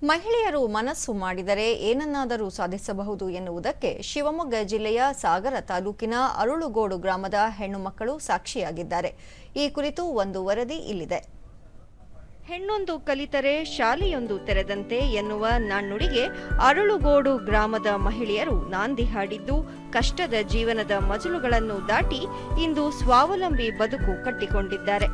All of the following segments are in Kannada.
ಮಹಿಳೆಯರು ಮನಸ್ಸು ಮಾಡಿದರೆ ಏನನ್ನಾದರೂ ಸಾಧಿಸಬಹುದು ಎನ್ನುವುದಕ್ಕೆ ಶಿವಮೊಗ್ಗ ಜಿಲ್ಲೆಯ ಸಾಗರ ತಾಲೂಕಿನ ಅರಳುಗೋಡು ಗ್ರಾಮದ ಹೆಣ್ಣು ಮಕ್ಕಳು ಸಾಕ್ಷಿಯಾಗಿದ್ದಾರೆ. ಈ ಕುರಿತು ಒಂದು ವರದಿ ಇಲ್ಲಿದೆ. ಹೆಣ್ಣೊಂದು ಕಲಿತರೆ ಶಾಲೆಯೊಂದು ತೆರೆದಂತೆ ಎನ್ನುವ ನಾಣ್ಣುಡಿಗೆ ಅರಳುಗೋಡು ಗ್ರಾಮದ ಮಹಿಳೆಯರು ನಾಂದಿ ಹಾಡಿದ್ದು, ಕಷ್ಟದ ಜೀವನದ ಮಜಲುಗಳನ್ನು ದಾಟಿ ಇಂದು ಸ್ವಾವಲಂಬಿ ಬದುಕು ಕಟ್ಟಿಕೊಂಡಿದ್ದಾರೆ.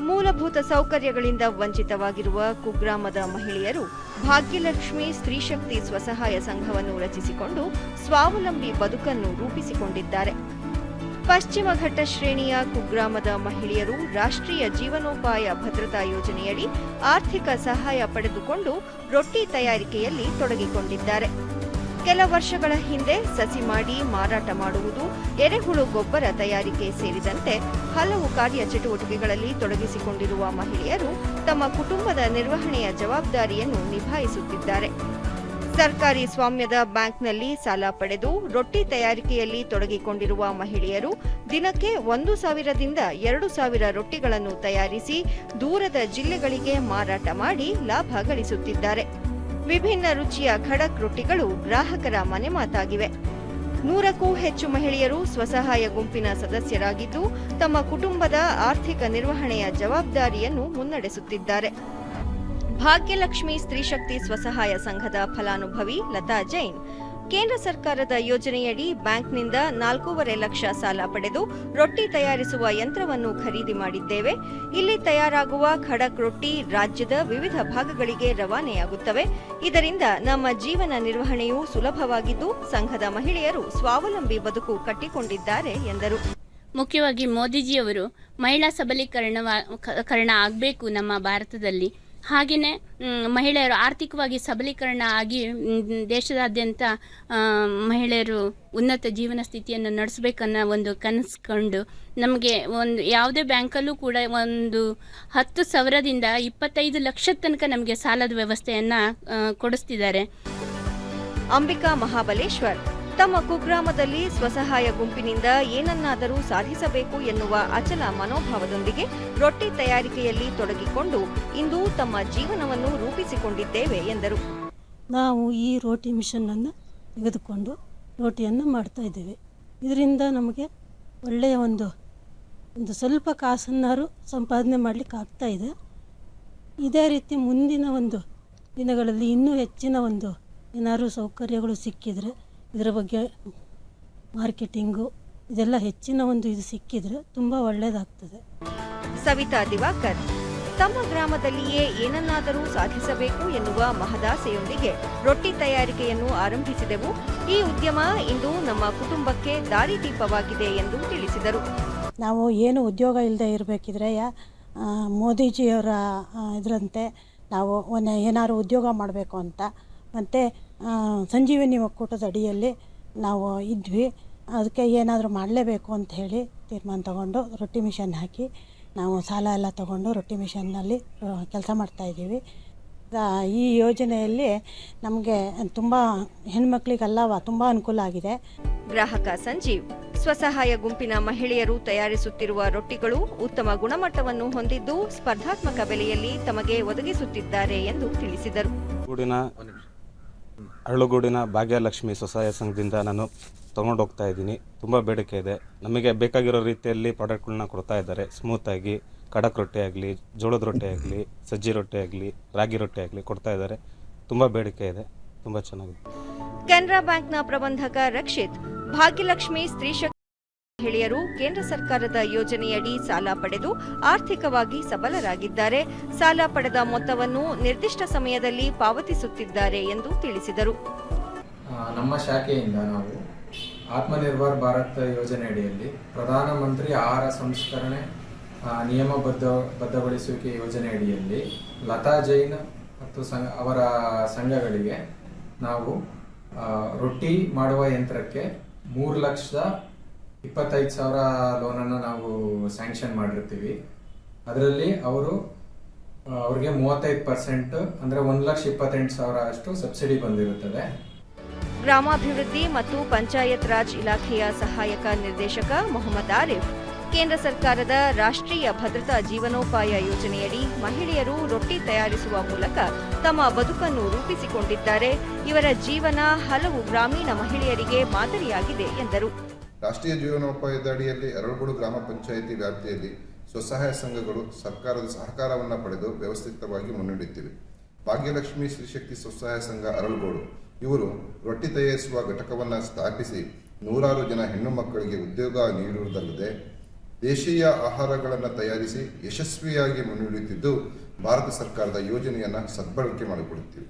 ಮೂಲಭೂತ ಸೌಕರ್ಯಗಳಿಂದ ವಂಚಿತವಾಗಿರುವ ಕುಗ್ರಾಮದ ಮಹಿಳೆಯರು ಭಾಗ್ಯಲಕ್ಷ್ಮಿ ಸ್ತ್ರೀಶಕ್ತಿ ಸ್ವಸಹಾಯ ಸಂಘವನ್ನು ರಚಿಸಿಕೊಂಡು ಸ್ವಾವಲಂಬಿ ಬದುಕನ್ನು ರೂಪಿಸಿಕೊಂಡಿದ್ದಾರೆ. ಪಶ್ಚಿಮ ಘಟ್ಟ ಶ್ರೇಣಿಯ ಕುಗ್ರಾಮದ ಮಹಿಳೆಯರು ರಾಷ್ಟ್ರೀಯ ಜೀವನೋಪಾಯ ಭದ್ರತಾ ಯೋಜನೆಯಡಿ ಆರ್ಥಿಕ ಸಹಾಯ ಪಡೆದುಕೊಂಡು ರೊಟ್ಟಿ ತಯಾರಿಕೆಯಲ್ಲಿ ತೊಡಗಿಕೊಂಡಿದ್ದಾರೆ. ಕೆಲ ವರ್ಷಗಳ ಹಿಂದೆ ಸಸಿ ಮಾಡಿ ಮಾರಾಟ ಮಾಡುವುದು, ಎರೆಹುಳು ಗೊಬ್ಬರ ತಯಾರಿಕೆ ಸೇರಿದಂತೆ ಹಲವು ಕಾರ್ಯಚಟುವಟಿಕೆಗಳಲ್ಲಿ ತೊಡಗಿಸಿಕೊಂಡಿರುವ ಮಹಿಳೆಯರು ತಮ್ಮ ಕುಟುಂಬದ ನಿರ್ವಹಣೆಯ ಜವಾಬ್ದಾರಿಯನ್ನು ನಿಭಾಯಿಸುತ್ತಿದ್ದಾರೆ. ಸರ್ಕಾರಿ ಸ್ವಾಮ್ಯದ ಬ್ಯಾಂಕ್ನಲ್ಲಿ ಸಾಲ ಪಡೆದು ರೊಟ್ಟಿ ತಯಾರಿಕೆಯಲ್ಲಿ ತೊಡಗಿಕೊಂಡಿರುವ ಮಹಿಳೆಯರು ದಿನಕ್ಕೆ 1,000ದಿಂದ 2,000 ರೊಟ್ಟಿಗಳನ್ನು ತಯಾರಿಸಿ ದೂರದ ಜಿಲ್ಲೆಗಳಿಗೆ ಮಾರಾಟ ಮಾಡಿ ಲಾಭ ಗಳಿಸುತ್ತಿದ್ದಾರೆ. ವಿಭಿನ್ನ ರುಚಿಯ ಖಡಕ್ ರೊಟ್ಟಿಗಳು ಗ್ರಾಹಕರ ಮನೆ ಮಾತಾಗಿವೆ. 100ಕ್ಕೂ ಹೆಚ್ಚು ಮಹಿಳೆಯರು ಸ್ವಸಹಾಯ ಗುಂಪಿನ ಸದಸ್ಯರಾಗಿದ್ದು ತಮ್ಮ ಕುಟುಂಬದ ಆರ್ಥಿಕ ನಿರ್ವಹಣೆಯ ಜವಾಬ್ದಾರಿಯನ್ನು ಮುನ್ನಡೆಸುತ್ತಿದ್ದಾರೆ. ಭಾಗ್ಯಲಕ್ಷ್ಮಿ ಸ್ತ್ರೀಶಕ್ತಿ ಸ್ವಸಹಾಯ ಸಂಘದ ಫಲಾನುಭವಿ ಲತಾ ಜೈನ್ ಕೇಂದ್ರ ಸರ್ಕಾರದ ಯೋಜನೆಯಡಿ ಬ್ಯಾಂಕ್ನಿಂದ 4.5 ಲಕ್ಷ ಸಾಲ ಪಡೆದು ರೊಟ್ಟಿ ತಯಾರಿಸುವ ಯಂತ್ರವನ್ನು ಖರೀದಿ ಮಾಡಿದ್ದೇವೆ. ಇಲ್ಲಿ ತಯಾರಾಗುವ ಖಡಕ್ ರೊಟ್ಟಿ ರಾಜ್ಯದ ವಿವಿಧ ಭಾಗಗಳಿಗೆ ರವಾನೆಯಾಗುತ್ತವೆ. ಇದರಿಂದ ನಮ್ಮ ಜೀವನ ನಿರ್ವಹಣೆಯೂ ಸುಲಭವಾಗಿದ್ದು ಸಂಘದ ಮಹಿಳೆಯರು ಸ್ವಾವಲಂಬಿ ಬದುಕು ಕಟ್ಟಿಕೊಂಡಿದ್ದಾರೆ ಎಂದರು. ಮುಖ್ಯವಾಗಿ ಮೋದಿಜಿಯವರು ಮಹಿಳಾ ಸಬಲೀಕರಣ ಆಗಬೇಕು ನಮ್ಮ ಭಾರತದಲ್ಲಿ. ಹಾಗೆಯೇ ಮಹಿಳೆಯರು ಆರ್ಥಿಕವಾಗಿ ಸಬಲೀಕರಣ ಆಗಿ ದೇಶದಾದ್ಯಂತ ಮಹಿಳೆಯರು ಉನ್ನತ ಜೀವನ ಸ್ಥಿತಿಯನ್ನು ನಡೆಸಬೇಕನ್ನೋ ಒಂದು ಕನಸ್ಕೊಂಡು ನಮಗೆ ಒಂದು ಯಾವುದೇ ಬ್ಯಾಂಕಲ್ಲೂ ಕೂಡ ಒಂದು 10,000ದಿಂದ 25 ಲಕ್ಷದ ತನಕ ನಮಗೆ ಸಾಲದ ವ್ಯವಸ್ಥೆಯನ್ನು ಕೊಡಿಸ್ತಿದ್ದಾರೆ. ಅಂಬಿಕಾ ಮಹಾಬಲೇಶ್ವರ್ ತಮ್ಮ ಕುಗ್ರಾಮದಲ್ಲಿ ಸ್ವಸಹಾಯ ಗುಂಪಿನಿಂದ ಏನನ್ನಾದರೂ ಸಾಧಿಸಬೇಕು ಎನ್ನುವ ಅಚಲ ಮನೋಭಾವದೊಂದಿಗೆ ರೊಟ್ಟಿ ತಯಾರಿಕೆಯಲ್ಲಿ ತೊಡಗಿಕೊಂಡು ಇಂದು ತಮ್ಮ ಜೀವನವನ್ನು ರೂಪಿಸಿಕೊಂಡಿದ್ದೇವೆ ಎಂದರು. ನಾವು ಈ ರೋಟಿ ಮಿಷನನ್ನು ತೆಗೆದುಕೊಂಡು ರೋಟಿಯನ್ನು ಮಾಡ್ತಾ ಇದ್ದೇವೆ. ಇದರಿಂದ ನಮಗೆ ಒಳ್ಳೆಯ ಒಂದು ಸ್ವಲ್ಪ ಕಾಸನ್ನಾರು ಸಂಪಾದನೆ ಮಾಡಲಿಕ್ಕೆ ಆಗ್ತಾ ಇದೆ. ಇದೇ ರೀತಿ ಮುಂದಿನ ಒಂದು ದಿನಗಳಲ್ಲಿ ಇನ್ನೂ ಹೆಚ್ಚಿನ ಒಂದು ಏನಾದರೂ ಸೌಕರ್ಯಗಳು ಸಿಕ್ಕಿದರೆ, ಇದರ ಬಗ್ಗೆ ಮಾರ್ಕೆಟಿಂಗು ಇದೆಲ್ಲ ಹೆಚ್ಚಿನ ಒಂದು ಇದು ಸಿಕ್ಕಿದರೆ ತುಂಬ ಒಳ್ಳೆಯದಾಗ್ತದೆ. ಸವಿತಾ ದಿವಾಕರ್ ತಮ್ಮ ಗ್ರಾಮದಲ್ಲಿಯೇ ಏನನ್ನಾದರೂ ಸಾಧಿಸಬೇಕು ಎನ್ನುವ ಮಹದಾಸೆಯೊಂದಿಗೆ ರೊಟ್ಟಿ ತಯಾರಿಕೆಯನ್ನು ಆರಂಭಿಸಿದೆವು. ಈ ಉದ್ಯಮ ಇಂದು ನಮ್ಮ ಕುಟುಂಬಕ್ಕೆ ದಾರಿದೀಪವಾಗಿದೆ ಎಂದು ತಿಳಿಸಿದರು. ನಾವು ಏನು ಉದ್ಯೋಗ ಇಲ್ಲದೆ ಇರಬೇಕಿದ್ರೆ ಮೋದಿಜಿಯವರ ಇದರಂತೆ ನಾವು ಏನಾದ್ರು ಉದ್ಯೋಗ ಮಾಡಬೇಕು ಅಂತ, ಮತ್ತು ಸಂಜೀವಿನಿ ಒಕ್ಕೂಟದ ಅಡಿಯಲ್ಲಿ ನಾವು ಇದ್ವಿ. ಅದಕ್ಕೆ ಏನಾದರೂ ಮಾಡಲೇಬೇಕು ಅಂತ ಹೇಳಿ ತೀರ್ಮಾನ ತಗೊಂಡು ರೊಟ್ಟಿ ಮಿಷನ್ ಹಾಕಿ ನಾವು ಸಾಲ ಎಲ್ಲ ತಗೊಂಡು ರೊಟ್ಟಿ ಮಿಷನ್ನಲ್ಲಿ ಕೆಲಸ ಮಾಡ್ತಾಯಿದ್ದೀವಿ. ಈ ಯೋಜನೆಯಲ್ಲಿ ನಮಗೆ ತುಂಬ ಹೆಣ್ಮಕ್ಳಿಗೆಲ್ಲವ ತುಂಬ ಅನುಕೂಲ ಆಗಿದೆ. ಗ್ರಾಹಕ ಸಂಜೀವ್ ಸ್ವಸಹಾಯ ಗುಂಪಿನ ಮಹಿಳೆಯರು ತಯಾರಿಸುತ್ತಿರುವ ರೊಟ್ಟಿಗಳು ಉತ್ತಮ ಗುಣಮಟ್ಟವನ್ನು ಹೊಂದಿದ್ದು ಸ್ಪರ್ಧಾತ್ಮಕ ಬೆಲೆಯಲ್ಲಿ ತಮಗೆ ಒದಗಿಸುತ್ತಿದ್ದಾರೆ ಎಂದು ತಿಳಿಸಿದರು. ಅರಳುಗೋಡಿನ ಭಾಗ್ಯಲಕ್ಷ್ಮಿ ಸ್ವಸಹಾಯ ಸಂಘದಿಂದ ನಾನು ತೊಗೊಂಡು ಹೋಗ್ತಾ ಇದ್ದೀನಿ. ತುಂಬ ಬೇಡಿಕೆ ಇದೆ. ನಮಗೆ ಬೇಕಾಗಿರೋ ರೀತಿಯಲ್ಲಿ ಪ್ರಾಡಕ್ಟ್ಗಳನ್ನ ಕೊಡ್ತಾ ಇದ್ದಾರೆ. ಸ್ಮೂತಾಗಿ ಖಡಕ್ ರೊಟ್ಟಿ ಆಗಲಿ, ಜೋಳದ ರೊಟ್ಟಿ ಆಗಲಿ, ಸಜ್ಜಿ ರೊಟ್ಟಿ ಆಗಲಿ, ರಾಗಿ ರೊಟ್ಟಿ ಆಗಲಿ ಕೊಡ್ತಾ ಇದ್ದಾರೆ. ತುಂಬ ಬೇಡಿಕೆ ಇದೆ. ತುಂಬ ಚೆನ್ನಾಗಿದೆ. ಕೆನರಾ ಬ್ಯಾಂಕ್ನ ಪ್ರಬಂಧಕ ರಕ್ಷಿತ್ ಭಾಗ್ಯಲಕ್ಷ್ಮಿ ಸ್ತ್ರೀಶಕ್ತಿ ಮಹಿಳೆಯರು ಕೇಂದ್ರ ಸರ್ಕಾರದ ಯೋಜನೆಯಡಿ ಸಾಲ ಪಡೆದು ಆರ್ಥಿಕವಾಗಿ ಸಬಲರಾಗಿದ್ದಾರೆ. ಸಾಲ ಪಡೆದ ಮೊತ್ತವನ್ನು ನಿರ್ದಿಷ್ಟ ಸಮಯದಲ್ಲಿ ಪಾವತಿಸುತ್ತಿದ್ದಾರೆ ಎಂದು ತಿಳಿಸಿದರು. ನಮ್ಮ ಶಾಖೆಯಿಂದ ನಾವು ಆತ್ಮನಿರ್ಭರ್ ಭಾರತ್ ಯೋಜನೆಯಡಿಯಲ್ಲಿ ಪ್ರಧಾನಮಂತ್ರಿ ಆಹಾರ ಸಂಸ್ಕರಣೆ ನಿಯಮಬದ್ಧಗೊಳಿಸುವಿಕೆ ಯೋಜನೆಯಡಿಯಲ್ಲಿ ಲತಾ ಜೈನ್ ಮತ್ತು ಅವರ ಸಂಘಗಳಿಗೆ ನಾವು ರೊಟ್ಟಿ ಮಾಡುವ ಯಂತ್ರಕ್ಕೆ 3,25,000 ಲೋನನ್ನು ನಾವು ಸ್ಯಾಂಕ್ಷನ್ ಮಾಡಿರ್ತೀವಿ. ಅದರಲ್ಲಿ ಅವ್ರಿಗೆ 35% ಅಂದರೆ 1,28,000 ಅಷ್ಟು ಸಬ್ಸಿಡಿ ಬಂದಿರುತ್ತದೆ. ಗ್ರಾಮಾಭಿವೃದ್ಧಿ ಮತ್ತು ಪಂಚಾಯತ್ ರಾಜ್ ಇಲಾಖೆಯ ಸಹಾಯಕ ನಿರ್ದೇಶಕ ಮೊಹಮ್ಮದ್ ಆರಿಫ್ ಕೇಂದ್ರ ಸರ್ಕಾರದ ರಾಷ್ಟ್ರೀಯ ಭದ್ರತಾ ಜೀವನೋಪಾಯ ಯೋಜನೆಯಡಿ ಮಹಿಳೆಯರು ರೊಟ್ಟಿ ತಯಾರಿಸುವ ಮೂಲಕ ತಮ್ಮ ಬದುಕನ್ನು ರೂಪಿಸಿಕೊಂಡಿದ್ದಾರೆ. ಇವರ ಜೀವನ ಹಲವು ಗ್ರಾಮೀಣ ಮಹಿಳೆಯರಿಗೆ ಮಾದರಿಯಾಗಿದೆ ಎಂದರು. ರಾಷ್ಟ್ರೀಯ ಜೀವನೋಪಾಯದ ಅಡಿಯಲ್ಲಿ ಅರಳಗೋಡು ಗ್ರಾಮ ಪಂಚಾಯಿತಿ ವ್ಯಾಪ್ತಿಯಲ್ಲಿ ಸ್ವಸಹಾಯ ಸಂಘಗಳು ಸರ್ಕಾರದ ಸಹಕಾರವನ್ನು ಪಡೆದು ವ್ಯವಸ್ಥಿತವಾಗಿ ಮುನ್ನಡೆಯುತ್ತಿವೆ. ಭಾಗ್ಯಲಕ್ಷ್ಮಿ ಶ್ರೀಶಕ್ತಿ ಸ್ವಸಹಾಯ ಸಂಘ ಅರಳಗೋಡು ಇವರು ರೊಟ್ಟಿ ತಯಾರಿಸುವ ಘಟಕವನ್ನು ಸ್ಥಾಪಿಸಿ ನೂರಾರು ಜನ ಹೆಣ್ಣು ಮಕ್ಕಳಿಗೆ ಉದ್ಯೋಗ ನೀಡುವುದಲ್ಲದೆ ದೇಶೀಯ ಆಹಾರಗಳನ್ನು ತಯಾರಿಸಿ ಯಶಸ್ವಿಯಾಗಿ ಮುನ್ನಡೆಯುತ್ತಿದ್ದು ಭಾರತ ಸರ್ಕಾರದ ಯೋಜನೆಯನ್ನು ಸದ್ಬಳಕೆ ಮಾಡಿಕೊಳ್ಳುತ್ತಿವೆ.